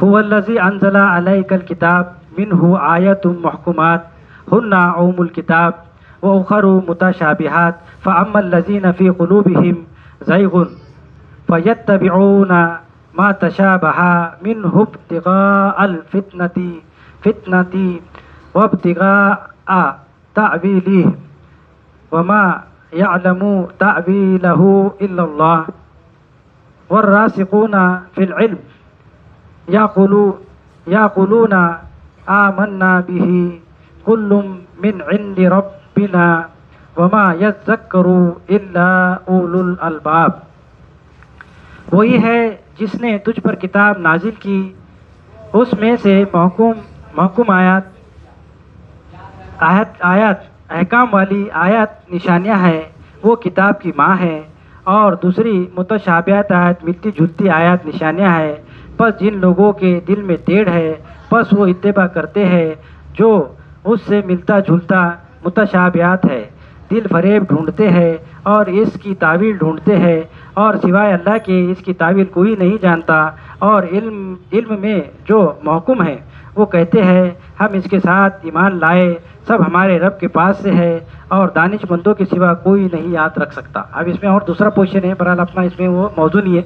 هو الذي أنزل عليك الكتاب منه آيات محكمات هن أم الكتاب وأخر متشابهات فأما الذين في قلوبهم زيغ فيتبعون ما تشابه منه ابتغاء الفتنة وابتغاء تأويله وما يعلم تأويله إلا الله والراسخون في العلم يقولون آمنا به كل من عند ربنا وما يذكر إلا أولو الألباب. وہی ہے جس نے تجھ پر کتاب نازل کی، اس میں سے محکوم آیات احکام والی آیات نشانیاں ہیں، وہ کتاب کی ماں ہے، اور دوسری متشابہات آیات ملتی جلتی آیات نشانیاں ہیں. پس جن لوگوں کے دل میں ٹیڑھ ہے پس وہ اتباع کرتے ہیں جو اس سے ملتا جلتا متشابہات ہے، دل فریب ڈھونڈتے ہیں اور اس کی تعویل ڈھونڈتے ہیں، اور سوائے اللہ کے اس کی تعویل کوئی نہیں جانتا. اور علم میں جو محکم ہے وہ کہتے ہیں ہم اس کے ساتھ ایمان لائے، سب ہمارے رب کے پاس سے ہے اور دانش مندوں کے سوا کوئی نہیں یاد رکھ سکتا. اب اس میں اور دوسرا پوزیشن ہے، بہرحال اپنا اس میں وہ موضوع نہیں ہے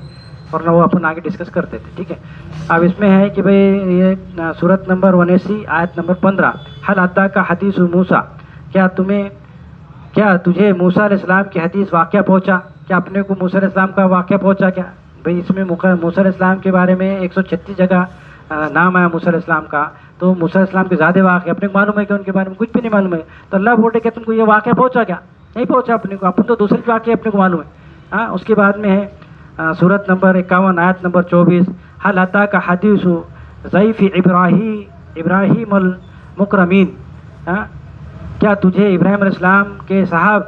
ورنہ وہ اپن آگے ڈسکس کرتے تھے. ٹھیک ہے، اب اس میں ہے کہ بھئی یہ سورت نمبر 79 آیت نمبر 15 حل اتاک حدیث موسیٰ، کیا تجھے موسیٰ علیہ السلام کی حدیث واقعہ پہنچا؟ کیا اپنے کو موسیٰ علیہ السلام کا واقعہ پہنچا کیا؟ بھئی اس میں موسیٰ علیہ السلام کے بارے میں 136 جگہ نام آیا موسیٰ علیہ السلام کا، تو موسیٰ علیہ السلام کے زیادہ واقعہ اپنے کو معلوم ہے کہ ان کے بارے میں کچھ بھی نہیں معلوم ہے. تو اللہ بولے کہ تم کو یہ واقعہ پہنچا کیا؟ نہیں پہنچا اپنے کو، اپن تو دوسرے واقعہ اپنے کو معلوم ہے. ہاں، اس کے بعد میں ہے سورت نمبر 51 آیت نمبر 24 حل اتاک حدیث ضیف ابراہیم المکرمین، کیا تجھے ابراہیم علیہ السلام کے صاحب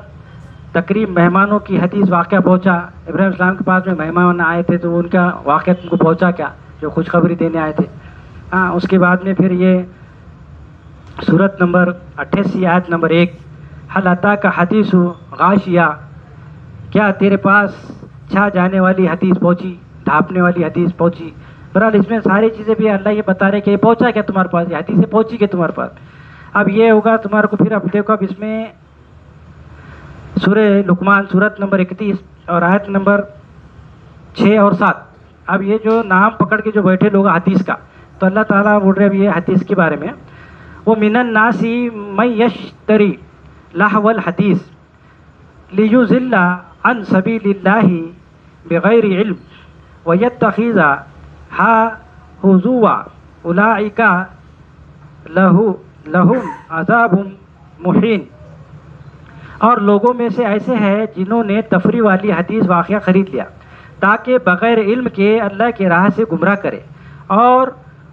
تقریب مہمانوں کی حدیث واقعہ پہنچا؟ ابراہیم السلام کے پاس میں مہمان آئے تھے تو ان کا واقعہ تم کو پہنچا کیا، جو خوشخبری دینے آئے تھے؟ ہاں، اس کے بعد میں پھر یہ سورت نمبر 88 آیت نمبر 1 حل اتاک حدیث غاشیہ، کیا تیرے پاس چھا جانے والی حدیث پہنچی، ڈھانپنے والی حدیث پہنچی؟ بہرحال اس میں ساری چیزیں بھی اللہ یہ بتا رہے کہ یہ پہنچا کیا تمہارے پاس، یہ حدیثیں پہنچی کہ تمہارے پاس. اب یہ ہوگا تمہارے کو، پھر اب دیکھو اب اس میں سورہ لقمان سورت نمبر 31 اور آیت نمبر 6 اور 7. اب یہ جو نام پکڑ کے جو بیٹھے لوگ حدیث کا، تو اللہ تعالیٰ بول رہے اب یہ حدیث کے بارے میں، وہ من الناس من یشتری لہو الحدیث لیضل عن سبیل اللہ بغیر علم ویتخذھا ہزوا اولئک لہم عذاب مہین. اور لوگوں میں سے ایسے ہیں جنہوں نے تفریح والی حدیث واقعہ خرید لیا تاکہ بغیر علم کے اللہ کے راہ سے گمراہ کرے، اور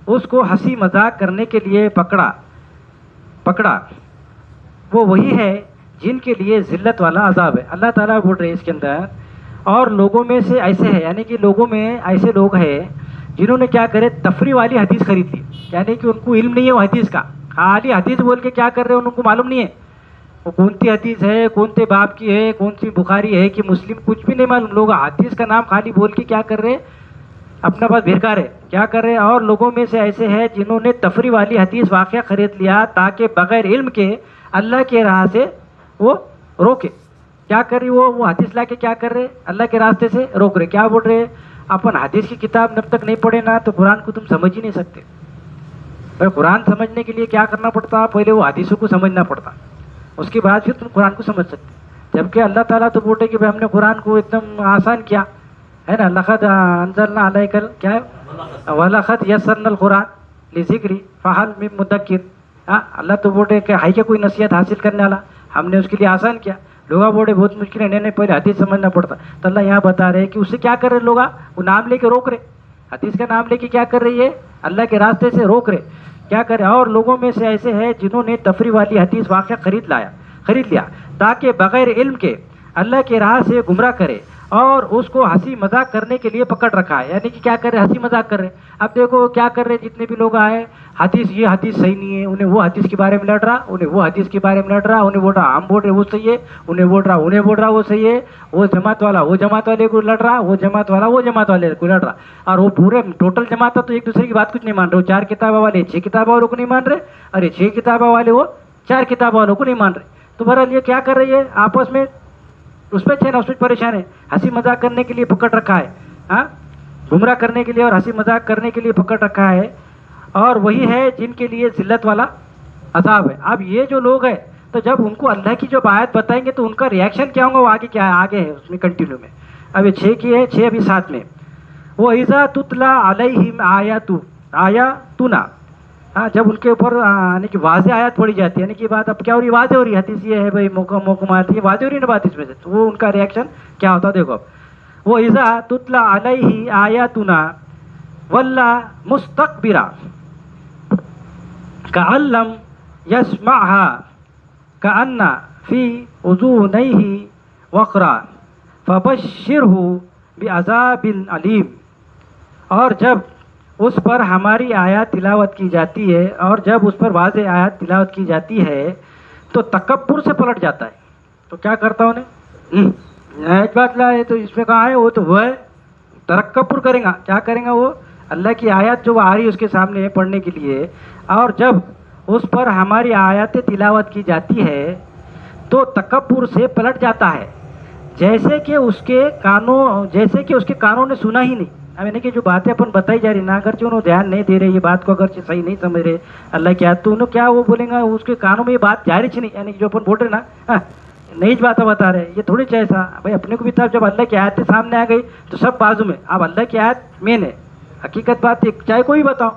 اس کو ہنسی مذاق کرنے کے لیے پکڑا. وہ وہی ہے جن کے لیے ذلت والا عذاب ہے. اللہ تعالیٰ بول رہے ہیں اس کے اندر، اور لوگوں میں سے ایسے ہیں، یعنی کہ لوگوں میں ایسے لوگ ہیں جنہوں نے کیا کرے، تفریح والی حدیث خرید لی. یعنی کہ ان کو علم نہیں ہے وہ حدیث کا، خالی حدیث بول کے کیا کر رہے ہیں ان کو معلوم نہیں ہے وہ کون سی حدیث ہے، کون سے باب کی ہے، کون سی بخاری ہے کہ مسلم، کچھ بھی نہیں معلوم. لوگ حدیث کا نام خالی بول کے کیا کر رہے ہیں، اپنا بات بھیرکار ہے کیا کر رہے ہیں. اور لوگوں میں سے ایسے ہیں جنہوں نے تفریح والی حدیث واقعہ خرید لیا تاکہ بغیر علم کے اللہ کے راہ سے وہ روکے. کیا کر رہی وہ حدیث لا کے کیا کر رہے، اللہ کے راستے سے روک رہے. کیا بول رہے، اپن حدیث کی کتاب جب تک نہیں پڑھے نا تو قرآن کو تم سمجھ ہی نہیں سکتے. قرآن سمجھنے کے لیے کیا کرنا پڑتا، پہلے وہ حدیثوں کو سمجھنا پڑتا، اس کے بعد پھر تم قرآن کو سمجھ سکتے. جبکہ اللہ تعالیٰ تو بولتے کہ ہم نے قرآن کو ایک دم آسان کیا ہے نا، لقد انزلنا علیک کیا ہے، ولقد یسرنا القرآن لذکری فہل من مدکر. اللہ تو بولتے کہ ہے کیا کوئی نصیحت حاصل کرنے والا، ہم نے اس کے لیے آسان کیا. لوگ بولے بہت مشکل ہے، نہیں پہلے حدیث سمجھنا پڑتا. تو اللہ یہاں بتا رہے کہ اس سے کیا کر رہے لوگ، وہ نام لے کے روک رہے، حدیث کا نام لے کے کیا کر رہی ہے، اللہ کے راستے سے روک رہے. کیا کرے، اور لوگوں میں سے ایسے ہیں جنہوں نے تفریح والی حدیث واقعہ خرید لیا تاکہ بغیر علم کے اللہ کے راہ سے گمراہ کرے، اور اس کو ہنسی مذاق کرنے کے لیے پکڑ رکھا ہے، یعنی کہ کیا کر رہے، ہنسی مذاق کر رہے۔ اب دیکھو کیا کر رہے جتنے بھی لوگ آئے، حدیث یہ حدیث صحیح نہیں ہے، انہیں وہ حدیث کے بارے میں لڑ رہا، انہیں وہ حدیث کے بارے میں لڑ رہا، انہیں بول رہا ہم بول رہے وہ صحیح ہے، انہیں بول رہا وہ صحیح ہے، وہ جماعت والا وہ جماعت والے کو لڑ رہا، وہ جماعت والا وہ جماعت والے کو لڑ رہا، اور وہ پورے ٹوٹل جماعت تو ایک دوسرے کی بات کچھ نہیں مان رہے، وہ 4 کتابوں والے 6 کتابوں والوں کو نہیں مان رہے، اور یہ 6 کتابوں والے وہ 4 کتابوں والوں کو نہیں مان رہے۔ تو بہرحال یہ کیا کر رہی ہے آپس میں، اس پہ چھے نا اس پہ پریشان ہے، ہنسی مذاق کرنے کے لیے پکڑ رکھا ہے، ہاں گمراہ کرنے کے لیے اور ہنسی مذاق کرنے کے لیے پکڑ رکھا ہے، اور وہی ہے جن کے لیے ذلت والا عذاب ہے۔ اب یہ جو لوگ ہیں تو جب ان کو اللہ کی جب آیت بتائیں گے تو ان کا ریئیکشن کیا ہوگا، وہ آگے کیا ہے، آگے ہے اس میں کنٹینیو میں۔ اب یہ 6 کی ہے، 6 ابھی 7 میں، وَإِذَا تُتْلَى عَلَيْهِمْ آیاتُنَا، ہاں جب ان کے اوپر یعنی کہ واضح آیات پڑھی جاتی ہے، یعنی کہ بات اب کیا ہو رہی، واضح ہو رہی ہے، حدیث یہ ہے بھائی محکم آیت یہ واضح ہو رہی ہے نا بات اس میں سے، تو وہ ان کا ریئیکشن کیا ہوتا ہے دیکھو اب، وَإِذَا تُتْلَى عَلَيْهِ آیاتُنَا وَلَّى مُسْتَكْبِرًا كَأَن لَّمْ يَسْمَعْهَا كَأَنَّ فِي أُذُنَيْهِ وَقْرًا فَبَشِّرْهُ بِعَذَابٍ أَلِيمٍ۔ اور جب اس پر ہماری آیات تلاوت کی جاتی ہے، اور جب اس پر واضح آیات تلاوت کی جاتی ہے تو تکبر سے پلٹ جاتا ہے، تو کیا کرتا انہیں ایک بات لائے تو اس میں کہا ہے وہ تو وہ ہے، تکبر کریں گا، کیا کریں گا وہ، اللہ کی آیات جو آ رہی ہے اس کے سامنے پڑھنے کے لیے، اور جب اس پر ہماری آیات تلاوت کی جاتی ہے تو تکبر سے پلٹ جاتا ہے، جیسے کہ اس کے کانوں نے سنا ہی نہیں۔ اب یعنی کہ جو باتیں اپن بتائی جا رہی نا، اگرچہ انہوں دھیان نہیں دے رہے یہ بات کو، اگرچہ صحیح نہیں سمجھ رہے اللہ کی آیت، تو انہوں کیا وہ بولیں گا اس کے کانوں میں یہ بات جاری نہیں، یعنی کہ جو اپن بول رہے نا نئی باتیں بتا رہے، یہ تھوڑی چاہیے بھائی اپنے کو بھی تھا، جب اللہ کی آیتیں سامنے آ گئی تو سب بازو میں، اب اللہ کی آیت مین ہے، حقیقت بات ہے، چاہے کوئی بتاؤ،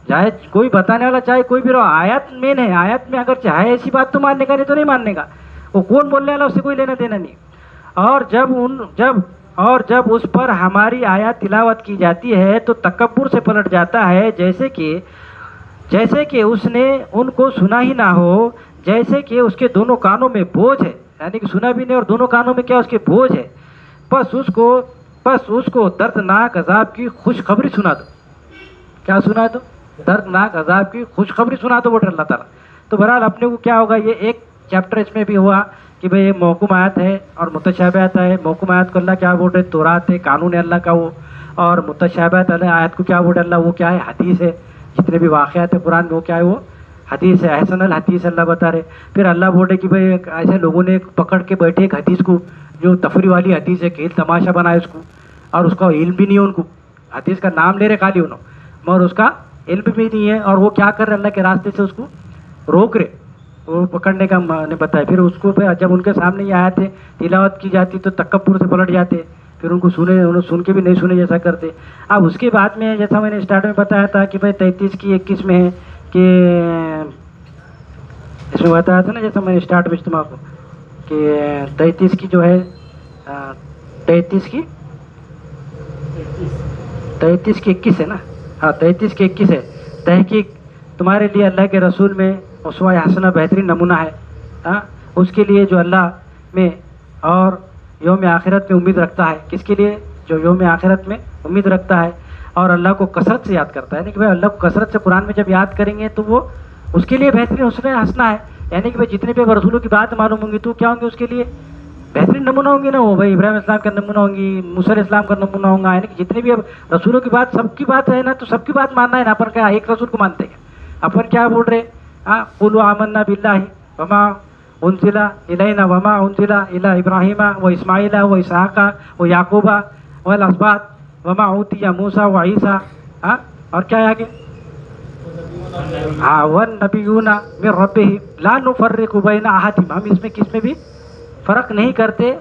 چاہے کوئی بتانے والا چاہے کوئی بھی رہو، آیت مین ہے، آیت میں اگر چاہے ایسی بات تو ماننے کا، نہیں تو نہیں ماننے کا، وہ کون بولنے والا اس سے کوئی لینا دینا نہیں۔ اور جب اس پر ہماری آیات تلاوت کی جاتی ہے تو تکبر سے پلٹ جاتا ہے، جیسے کہ اس نے ان کو سنا ہی نہ ہو، جیسے کہ اس کے دونوں کانوں میں بوجھ ہے، یعنی کہ سنا بھی نہیں اور دونوں کانوں میں کیا اس کے بوجھ ہے، بس اس کو دردناک عذاب کی خوشخبری سنا دو۔ کیا سنا دو؟ دردناک عذاب کی خوشخبری سنا دو، بول رہے اللہ تعالیٰ۔ تو بہرحال اپنے کو کیا ہوگا، یہ ایک چیپٹر اس میں بھی ہوا کہ بھئی یہ محکم آیت ہے اور متشابہات ہے۔ محکم آیت کو اللہ کیا بول رہے، تورات ہے، قانون ہے اللہ کا وہ، اور متشابہات آیت کو کیا بول رہے اللہ، وہ کیا ہے، حدیث ہے، جتنے بھی واقعات ہیں قرآن میں وہ کیا ہے، وہ حدیث ہے، احسن الحدیث اللہ بتا رہے۔ پھر اللہ بول رہے کہ بھئی ایسے لوگوں نے پکڑ کے بیٹھے ایک حدیث کو جو تفریح والی حدیث ہے، کھیل تماشا بنایا اس کو، اور اس کا علم بھی نہیں ہے ان کو، حدیث کا نام لے رہے خالی انہوں، مگر اس کا علم بھی نہیں ہے، اور وہ کیا کر رہے اللہ کے راستے سے اس کو روک رہے، وہ پکڑنے کا نے بتایا۔ پھر اس کو جب ان کے سامنے یہ آیتیں تلاوت کی جاتی تو تکبر سے پلٹ جاتے، پھر ان کو انہوں سن کے بھی نہیں سنے جیسا کرتے۔ اب اس کے بعد میں جیسا میں نے اسٹارٹ میں بتایا تھا کہ بھائی 33 کی 21 میں ہے کہ اس میں بتایا تھا نا، جیسا میں نے اسٹارٹ میں اجتماع کو کہ 33 کی جو ہے 33 کی 21 ہے نا، ہاں 33 کی 21 ہے، تحقیق تمہارے لیے اللہ کے رسول میں اسوہ حسنہ بہترین نمونہ ہے، ہاں اس کے لیے جو اللہ میں اور یوم آخرت میں امید رکھتا ہے، کس کے لیے، جو یوم آخرت میں امید رکھتا ہے اور اللہ کو کثرت سے یاد کرتا ہے، یعنی کہ بھائی اللہ کو کثرت سے قرآن میں جب یاد کریں گے تو وہ اس کے لیے بہترین اسوہ حسنہ ہے، یعنی کہ بھائی جتنے بھی رسولوں کی بات معلوم ہوں گی تو کیا ہوں گے اس کے لیے بہترین نمونہ ہوں گی نا، وہ بھائی ابراہیم اسلام کا نمونہ ہوں گی، موسیٰ علیہ السلام کا نمونہ ہوں گا، یعنی کہ جتنے بھی اب رسولوں کی بات سب کی بات ہے نا، تو سب کی بات ماننا ہے نا، اپن کیا ایک رسول کو مانتے ہیں، اپن کیا بول رہے قولوا آمنا باللہ وما انزل الینا وما انزل الی ابراہیم و اسماعیل و اسحاق و یعقوب والاسباط وما اوتی موسیٰ و عیسیٰ، اور کیا ہے آگے، والنبیون من ربہم لا نفرق بین احد، ہم اس میں کس میں بھی فرق نہیں کرتے،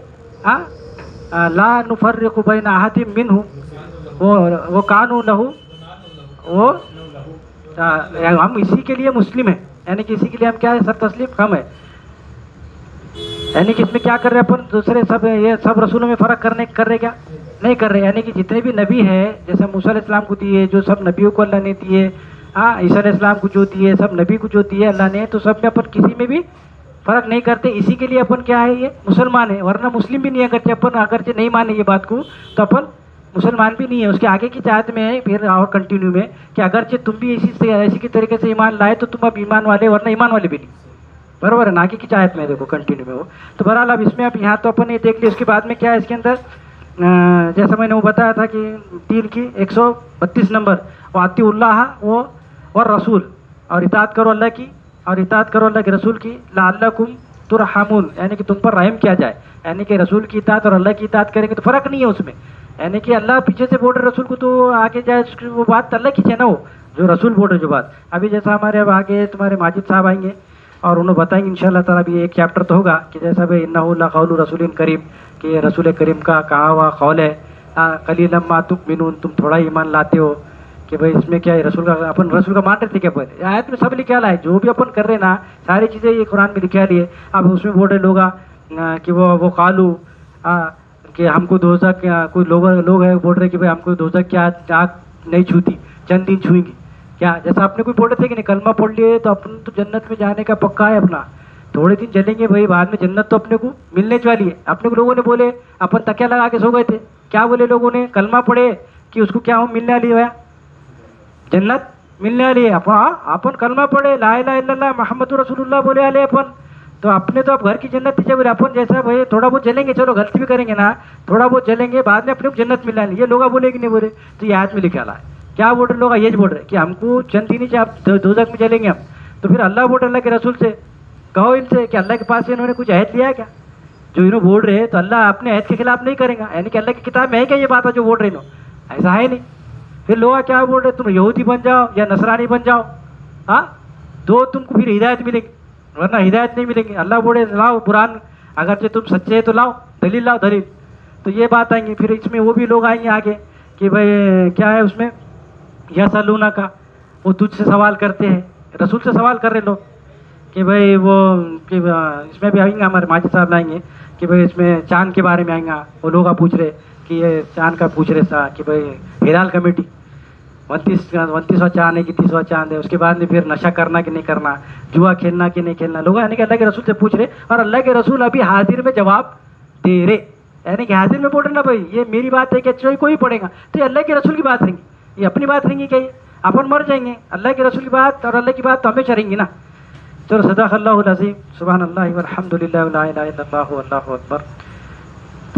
لا نفرق بین احد منہم، وہ کانوا لہ، وہ ہم اسی کے لیے مسلم ہیں، یعنی کہ اسی کے لیے ہم کیا ہے، سب تسلیم ہم ہے، یعنی کہ اس میں کیا کر رہے اپن دوسرے یہ سب رسولوں میں فرق کر رہے کیا نہیں کر رہے، یعنی کہ جتنے بھی نبی ہیں جیسے موسیٰ علیہ السلام کو دیے، جو سب نبیوں کو اللہ نے دیے، عیسیٰ علیہ السلام کو جو دیے، سب نبی کو جو دیے اللہ نے، تو سب میں اپن کسی میں بھی فرق نہیں کرتے. اسی کے لیے اپن کیا ہے یہ مسلمان ہے, ورنہ مسلم بھی نہیں ہے. اگرچہ اپن اگرچہ نہیں مانے یہ بات کو تو اپن مسلمان بھی نہیں ہے. اس کے آگے کی چاہت میں ہے پھر اور کنٹینیو میں کہ اگرچہ تم بھی اسی کی طریقے سے ایمان لائے تو تم اب ایمان والے, ورنہ ایمان والے بھی نہیں. برابر ہے نا, آگے کی چاہت میں دیکھو کنٹینیو میں وہ. تو بہرحال اب اس میں اب یہاں تو اپن یہ دیکھ لی. اس کے بعد میں کیا ہے اس کے اندر, جیسا میں نے وہ بتایا تھا کہ 3 کی 132 نمبر, واطیعوا اللہ اور رسول, اور اطاعت کرو اللہ کی اور اطاعت کرو اللہ کے رسول کی, لعلکم ترحمون, یعنی کہ تم پر رحم کیا جائے. یعنی کہ رسول کی اطاعت اور اللہ کی اطاعت کریں گے تو فرق نہیں ہے اس میں. یعنی کہ اللہ پیچھے سے بول رہے رسول کو تو آگے جائے وہ بات اللہ کی ہے نا, وہ جو رسول بول رہے جو بات. ابھی جیسا ہمارے اب آگے تمہارے ماجد صاحب آئیں گے اور انہوں بتائیں گے انشاءاللہ تعالیٰ. بھی ایک چیپٹر تو ہوگا کہ جیسا بھائی انہ لقول رسول کریم, کہ یہ رسول کریم کا کہا ہوا قول ہے. قلیلا ما تؤمنون, تم تھوڑا ایمان لاتے ہو. کہ بھائی اس میں کیا ہے رسول کا, اپن رسول کا مان رہے تھے کیا پہلے آیت میں سب لکھا ہے, جو بھی اپن کر رہے نا ساری چیزیں یہ قرآن میں لکھا لیے. اب اس میں بول رہے لوگ کہ وہ قالو کہ ہم کو دوزخ, کوئی لوگ ہے بول رہے کہ بھائی ہم کو دوزخ کیا آگ نہیں چھوتی, چند دن چھوئیں گی کیا. جیسا آپ نے کوئی بول رہے تھے کہ نہیں کلمہ پڑھ لیے تو اپن تو جنت میں جانے کا پکا ہے اپنا, تھوڑے دن چلیں گے بھائی, بعد میں جنت تو اپنے کو ملنے والی ہے. اپنے کو لوگوں نے بولے اپن تکیا لگا کے سو گئے تھے, کیا بولے لوگوں نے, کلمہ پڑھے کہ اس کو کیا ہو ملنے والی ہے, جنت ملنے والی ہے. اپن کلمہ پڑھے لا الہ الا اللہ محمد رسول اللہ بولے والے اپن, تو اپنے تو اب گھر کی جنت تھی. بولے اپن جیسا بھائی تھوڑا بہت چلیں گے, چلو غلطی بھی کریں گے نا, تھوڑا بہت چلیں گے, بعد میں اپنے کو جنت ملنے والی. یہ لوگ بولے کہ نہیں بولے, تو یہ آیت میں لکھا ہے. کیا بول رہے لوگ, یہ بول رہے کہ ہم کو چند دن سے آپ دوزخ میں چلیں گے ہم. تو پھر اللہ بول رہے اللہ کے رسول سے, کہو ان سے کہ اللہ کے پاس سے انہوں نے کچھ عہد لیا ہے کیا, جو انہوں بول رہے تو اللہ اپنے عہد کے خلاف نہیں کرے گا. یعنی کہ اللہ کی کتاب میں ہے کیا یہ بات ہے جو بول رہے انہوں, ایسا ہے نہیں. پھر لوگ کیا بول رہے, تم یہودی بن جاؤ یا نصرانی بن جاؤ, ہاں تو تم کو پھر ہدایت ملے گی, ورنہ ہدایت نہیں ملے گی. اللہ بولے لاؤ قرآن, اگرچہ تم سچے ہیں تو لاؤ دلیل, لاؤ دلیل. تو یہ بات آئیں گی. پھر اس میں وہ بھی لوگ آئیں گے آگے کہ بھائی کیا ہے اس میں, یسألونک کا, وہ تجھ سے سوال کرتے ہیں, رسول سے سوال کر رہے لوگ کہ بھائی وہ کہ اس میں بھی آئیں گے ہمارے ماجد صاحب لائیں گے کہ بھائی اس میں چاند کے بارے میں آئیں گا. وہ لوگ پوچھ رہے کہ یہ چاند کا پوچھ رہے تھا کہ بھائی ہلال کمیٹی 29واں چاند ہے کہ 30واں چاند ہے. اس کے بعد میں پھر نشہ کرنا کہ نہیں کرنا, جوا کھیلنا کہ نہیں کھیلنا. لوگ یعنی کہ اللہ کے رسول سے پوچھ رہے, اور اللہ کے رسول ابھی حاضر میں جواب دے رہے. یعنی کہ حاضر میں بول رہے نا بھائی یہ میری بات ہے کہ کوئی پڑھے گا, تو یہ اللہ کے رسول کی بات رہیں گی, یہ اپنی بات رہیں گی. کہ اپن مر جائیں گے, اللہ کے رسول کی بات اور اللہ کی بات تو ہمیشہ رہیں گی نا. چلو صدق اللہ العظیم, سبحان اللہ والحمد للہ ولا الہ الا اللہ واللہ اکبر.